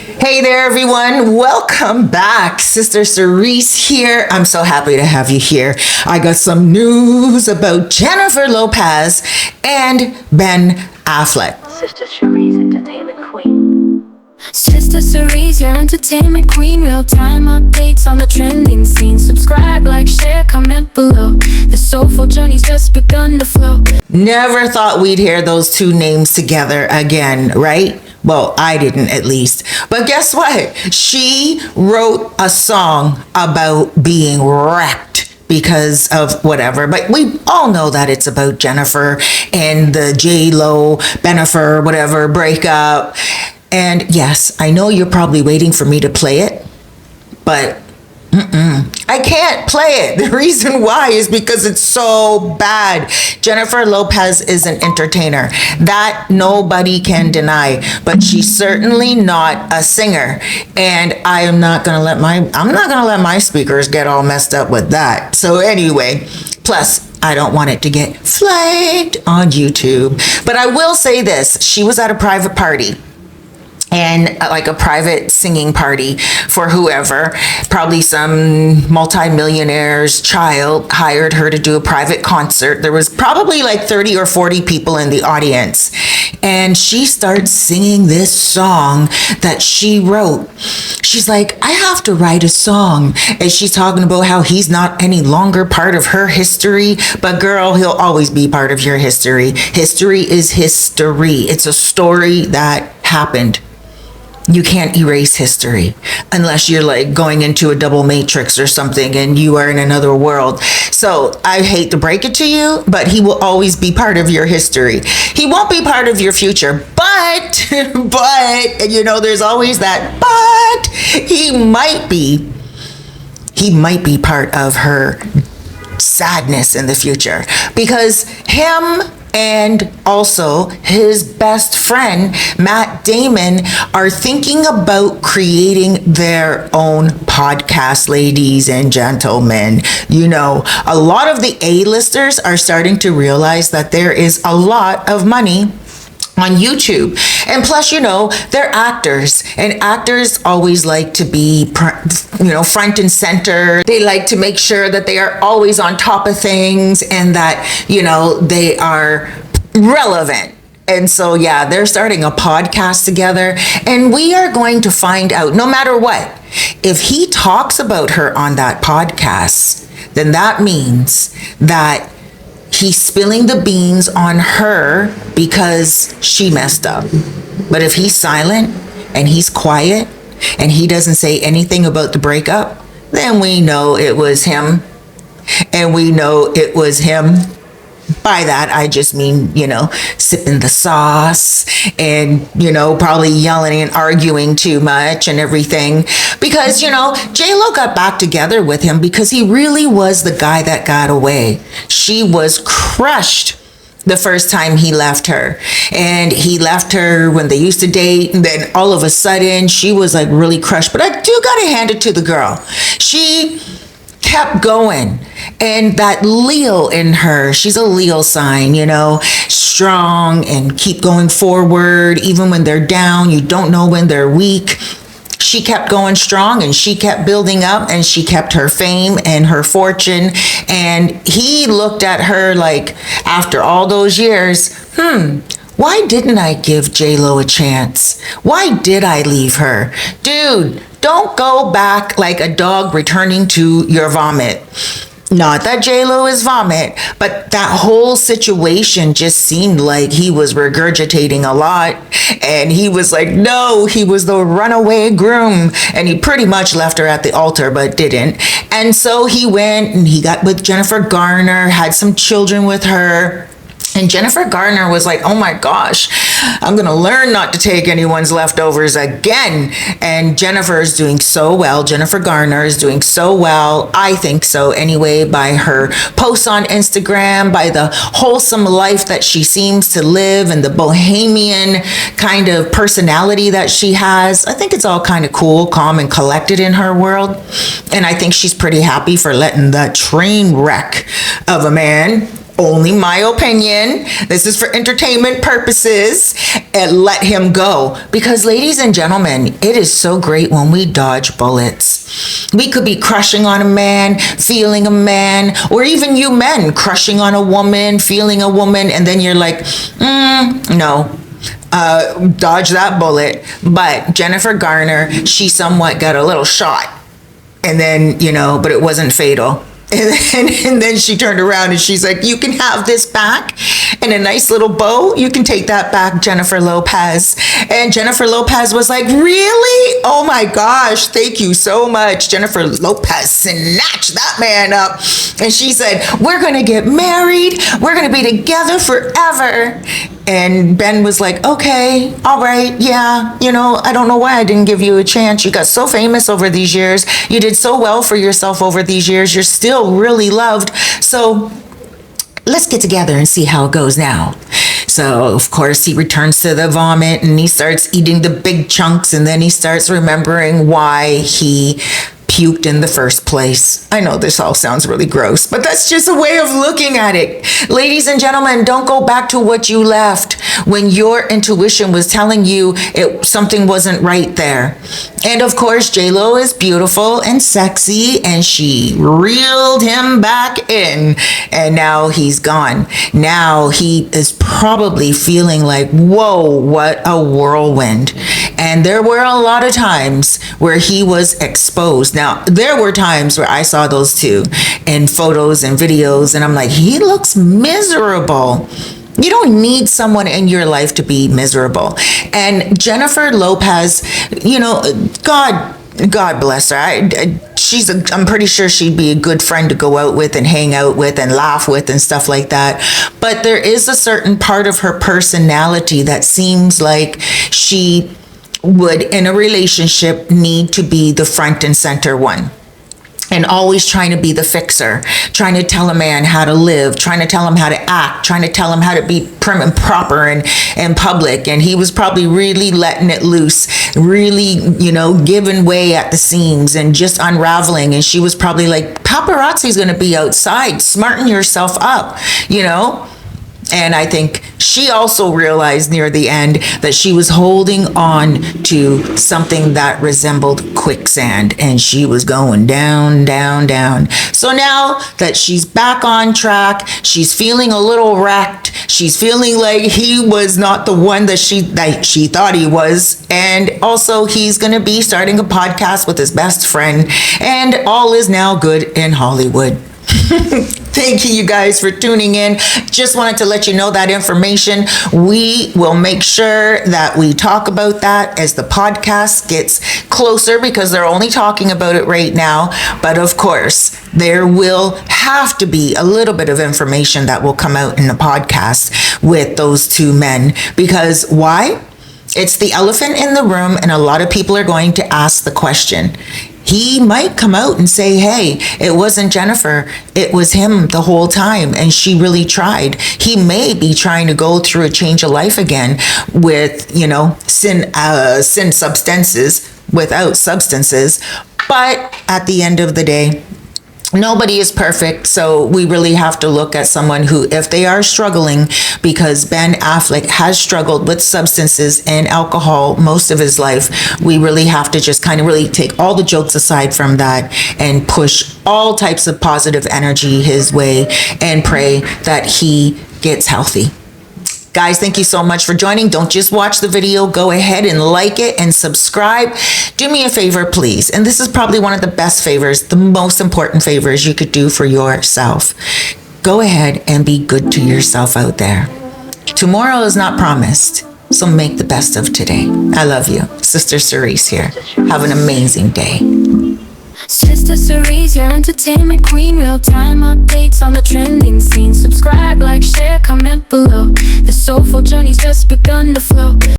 Hey there, everyone. Welcome back. Sister Cerise here. I'm so happy to have you here. I got some news about Jennifer Lopez and Ben Affleck. Sister Cerise, entertainment queen. Sister Cerise, your entertainment queen. Real-time updates on the trending scene. Subscribe, like, share, comment below. The soulful journey's just begun to flow. Never thought we'd hear those two names together again, right? Well, I didn't, at least. But guess what? She wrote a song about being wrecked because of whatever. But we all know that it's about Jennifer and the J-Lo, Bennifer, whatever, breakup. And yes, I know you're probably waiting for me to play it, but I can't play it. The reason why is because it's so bad. Jennifer Lopez is an entertainer. That nobody can deny, but she's certainly not a singer. And I'm not gonna let my speakers get all messed up with that. So anyway, plus I don't want it to get flagged on YouTube. But I will say this, she was at a private party. And like a private singing party for whoever, probably some multimillionaire's child hired her to do a private concert. There was probably like 30 or 40 people in the audience. And she starts singing this song that she wrote. She's like, I have to write a song. And she's talking about how he's not any longer part of her history. But girl, he'll always be part of your history. History is history. It's a story that happened. You can't erase history unless you're like going into a double matrix or something and you are in another world. So I hate to break it to you, but he will always be part of your history. He won't be part of your future, but you know, there's always that, but he might be part of her sadness in the future, because him and also his best friend, Matt Damon, are thinking about creating their own podcast, ladies and gentlemen. You know, a lot of the A-listers are starting to realize that there is a lot of money on YouTube. And plus, you know, they're actors, and actors always like to be, front and center. They like to make sure that they are always on top of things and that, you know, they are relevant. And so, yeah, they're starting a podcast together, and we are going to find out, no matter what, if he talks about her on that podcast, then that means that he's spilling the beans on her because she messed up. But if he's silent and he's quiet and he doesn't say anything about the breakup, then we know it was him. And we know it was him. By that, I just mean, you know, sipping the sauce and, you know, probably yelling and arguing too much and everything. Because, you know, J-Lo got back together with him because he really was the guy that got away. She was crushed the first time he left her. And he left her when they used to date. And then all of a sudden, she was like really crushed. But I do got to hand it to the girl. She kept going, and that Leo in her, she's a Leo sign, you know, strong and keep going forward even when they're down. You don't know when they're weak. She kept going strong, and she kept building up, and she kept her fame and her fortune. And he looked at her like, after all those years, why didn't I give J-Lo a chance? Why did I leave her? Dude, don't go back like a dog returning to your vomit. Not that J-Lo is vomit, but that whole situation just seemed like he was regurgitating a lot. And he was like, no, he was the runaway groom. And he pretty much left her at the altar, but didn't. And so he went and he got with Jennifer Garner, had some children with her. And Jennifer Garner was like, oh my gosh, I'm going to learn not to take anyone's leftovers again. And Jennifer is doing so well. Jennifer Garner is doing so well, I think so anyway, by her posts on Instagram, by the wholesome life that she seems to live and the bohemian kind of personality that she has. I think it's all kind of cool, calm, and collected in her world. And I think she's pretty happy for letting the train wreck of a man only my opinion. This is for entertainment purposes. And let him go. Because, ladies and gentlemen, it is so great when we dodge bullets. We could be crushing on a man, feeling a man, or even you men crushing on a woman, feeling a woman, and then you're like, no. Dodge that bullet. But Jennifer Garner, she somewhat got a little shot. And then, but it wasn't fatal. And then she turned around and she's like, you can have this back in a nice little bow. You can take that back, Jennifer Lopez. And Jennifer Lopez was like, really? Oh my gosh, thank you so much. Jennifer Lopez snatched that man up. And she said, we're going to get married. We're going to be together forever. And Ben was like, okay, all right, yeah, I don't know why I didn't give you a chance. You got so famous over these years. You did so well for yourself over these years. You're still really loved. So let's get together and see how it goes now. So, of course, he returns to the vomit and he starts eating the big chunks, and then he starts remembering why he puked in the first place. I know this all sounds really gross, but that's just a way of looking at it. Ladies and gentlemen, don't go back to what you left when your intuition was telling you something wasn't right there. And of course, J-Lo is beautiful and sexy, and she reeled him back in, and now he's gone. Now he is probably feeling like, whoa, what a whirlwind. And there were a lot of times where he was exposed. Now, there were times where I saw those two in photos and videos, and I'm like, he looks miserable. You don't need someone in your life to be miserable. And Jennifer Lopez, God bless her. I'm pretty sure she'd be a good friend to go out with and hang out with and laugh with and stuff like that. But there is a certain part of her personality that seems like she would, in a relationship, need to be the front and center one. And always trying to be the fixer, trying to tell a man how to live, trying to tell him how to act, trying to tell him how to be prim and proper in public. And he was probably really letting it loose, really, giving way at the seams and just unraveling. And she was probably like, paparazzi's going to be outside, smarten yourself up, And I think she also realized near the end that she was holding on to something that resembled quicksand, and she was going down, down, down. So now that she's back on track, she's feeling a little wrecked. She's feeling like he was not the one that she thought he was. And also he's going to be starting a podcast with his best friend, and all is now good in Hollywood. Thank you guys for tuning in. Just wanted to let you know that information. We will make sure that we talk about that as the podcast gets closer, because they're only talking about it right now. But of course, there will have to be a little bit of information that will come out in the podcast with those two men. Because why? It's the elephant in the room, and a lot of people are going to ask the question. He might come out and say, hey, it wasn't Jennifer, it was him the whole time, and she really tried. He may be trying to go through a change of life again with, sin substances, without substances. But at the end of the day, nobody is perfect, so we really have to look at someone who, if they are struggling, because Ben Affleck has struggled with substances and alcohol most of his life, we really have to just kind of really take all the jokes aside from that and push all types of positive energy his way and pray that he gets healthy. Guys, thank you so much for joining. Don't just watch the video. Go ahead and like it and subscribe. Do me a favor, please. And this is probably one of the best favors, the most important favors you could do for yourself. Go ahead and be good to yourself out there. Tomorrow is not promised, so make the best of today. I love you. Sister Cerise here. Have an amazing day. Sister Cerise, your entertainment queen. Real-time updates on the trending scene. Subscribe, like, share, comment below. The soulful journey's just begun to flow.